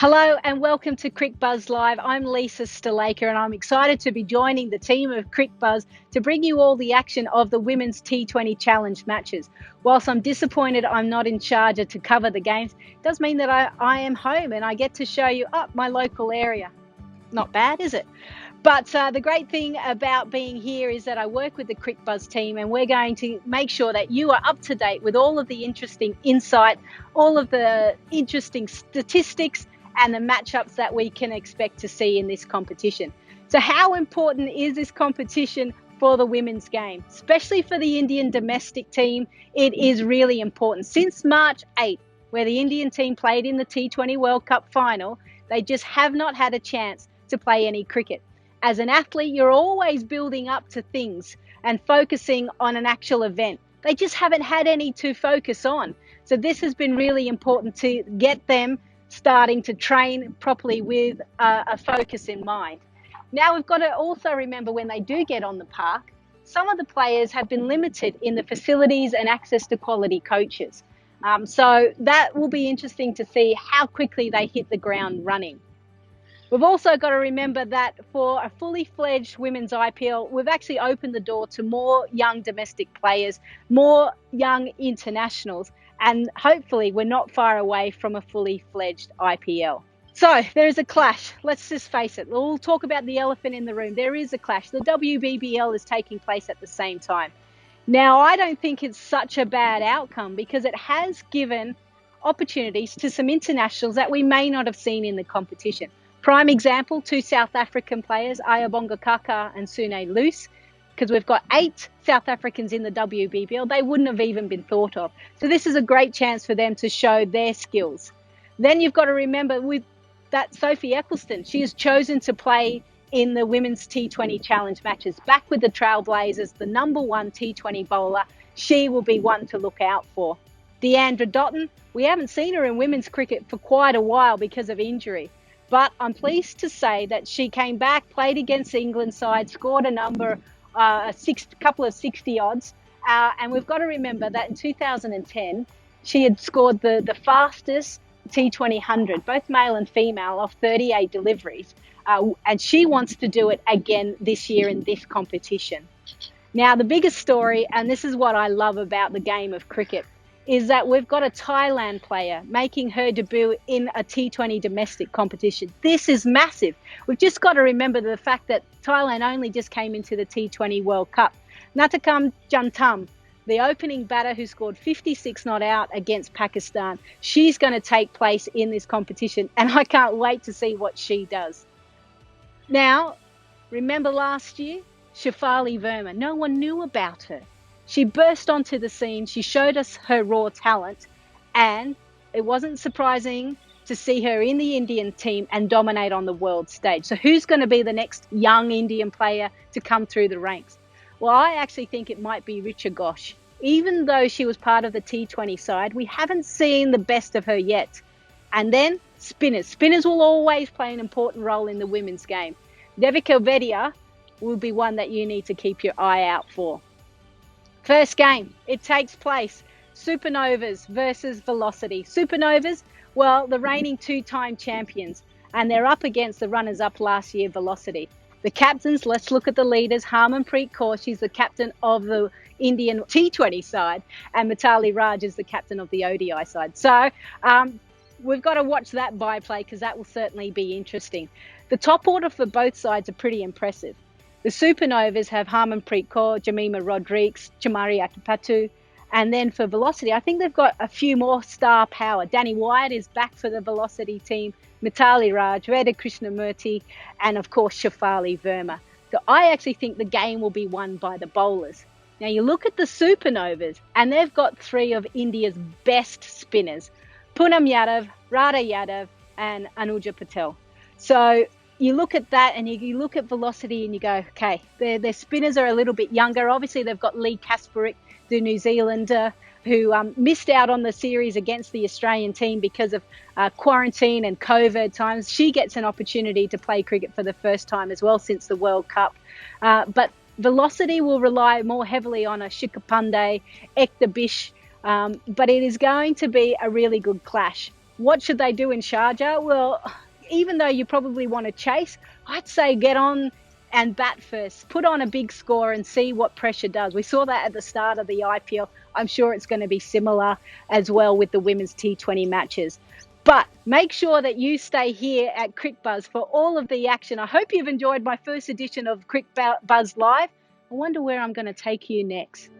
Hello and welcome to Crick Buzz Live. I'm Lisa Stalaker and I'm excited to be joining the team of Crick Buzz to bring you all the action of the Women's T20 Challenge matches. Whilst I'm disappointed I'm not in charge to cover the games, it does mean that I am home and I get to show you up my local area. Not bad, is it? But the great thing about being here is that I work with the Crick Buzz team and we're going to make sure that you are up to date with all of the interesting insight, all of the interesting statistics and the matchups that we can expect to see in this competition. So how important is this competition for the women's game? Especially for the Indian domestic team, it is really important. Since March 8th, where the Indian team played in the T20 World Cup final, they just have not had a chance to play any cricket. As an athlete, you're always building up to things and focusing on an actual event. They just haven't had any to focus on. So this has been really important to get them starting to train properly with a focus in mind. Now we've got to also remember when they do get on the park, some of the players have been limited in the facilities and access to quality coaches. So that will be interesting to see how quickly they hit the ground running. We've also got to remember that for a fully fledged women's IPL, we've actually opened the door to more young domestic players, more young internationals, and hopefully we're not far away from a fully fledged IPL. So there is a clash. Let's just face it. We'll talk about the elephant in the room. There is a clash. The WBBL is taking place at the same time. Now, I don't think it's such a bad outcome because it has given opportunities to some internationals that we may not have seen in the competition. Prime example, two South African players, Ayabonga Kaka and Sune Luce, because we've got 8 South Africans in the WBBL. They wouldn't have even been thought of. So this is a great chance for them to show their skills. Then you've got to remember with that Sophie Eccleston, she has chosen to play in the Women's T20 Challenge matches, back with the Trailblazers, the #1 T20 bowler. She will be one to look out for. Deandra Dottin, we haven't seen her in women's cricket for quite a while because of injury. But I'm pleased to say that she came back, played against the England side, scored a couple of 60 odds. And we've got to remember that in 2010, she had scored the fastest T20 100, both male and female, of 38 deliveries. And she wants to do it again this year in this competition. Now, the biggest story, and this is what I love about the game of cricket, is that we've got a Thailand player making her debut in a T20 domestic competition. This is massive. We've just got to remember the fact that Thailand only just came into the T20 World Cup. Natakam Jantam, the opening batter who scored 56 not out against Pakistan, she's going to take place in this competition, and I can't wait to see what she does. Now, remember last year? Shafali Verma, no one knew about her. She burst onto the scene, she showed us her raw talent, and it wasn't surprising to see her in the Indian team and dominate on the world stage. So who's going to be the next young Indian player to come through the ranks? Well, I actually think it might be Richa Ghosh. Even though she was part of the T20 side, we haven't seen the best of her yet. And then spinners. Spinners will always play an important role in the women's game. Devika Vedia will be one that you need to keep your eye out for. First game, it takes place. Supernovas versus Velocity. Supernovas, well, the reigning 2-time champions, and they're up against the runners-up last year, Velocity. The captains, let's look at the leaders. Harmanpreet Kaur, she's the captain of the Indian T20 side, and Mithali Raj is the captain of the ODI side. So we've got to watch that byplay because that will certainly be interesting. The top order for both sides are pretty impressive. The Supernovas have Harmanpreet Kaur, Jemimah Rodrigues, Chamari Akipatu. And then for Velocity, I think they've got a few more star power. Danny Wyatt is back for the Velocity team, Mithali Raj, Veda Krishnamurti, and of course, Shafali Verma. So I actually think the game will be won by the bowlers. Now you look at the Supernovas, and they've got 3 of India's best spinners, Poonam Yadav, Radha Yadav, and Anuja Patel. So you look at that and you look at Velocity and you go, okay, their spinners are a little bit younger. Obviously, they've got Lee Kasparik, the New Zealander, who missed out on the series against the Australian team because of quarantine and COVID times. She gets an opportunity to play cricket for the first time as well since the World Cup. But Velocity will rely more heavily on a Shikhar Pandey, Ekta Bish, but it is going to be a really good clash. What should they do in Sharjah? Well, even though you probably want to chase, I'd say get on and bat first. Put on a big score and see what pressure does. We saw that at the start of the IPL. I'm sure it's going to be similar as well with the women's T20 matches. But make sure that you stay here at Crick Buzz for all of the action. I hope you've enjoyed my first edition of Crick Buzz Live. I wonder where I'm going to take you next.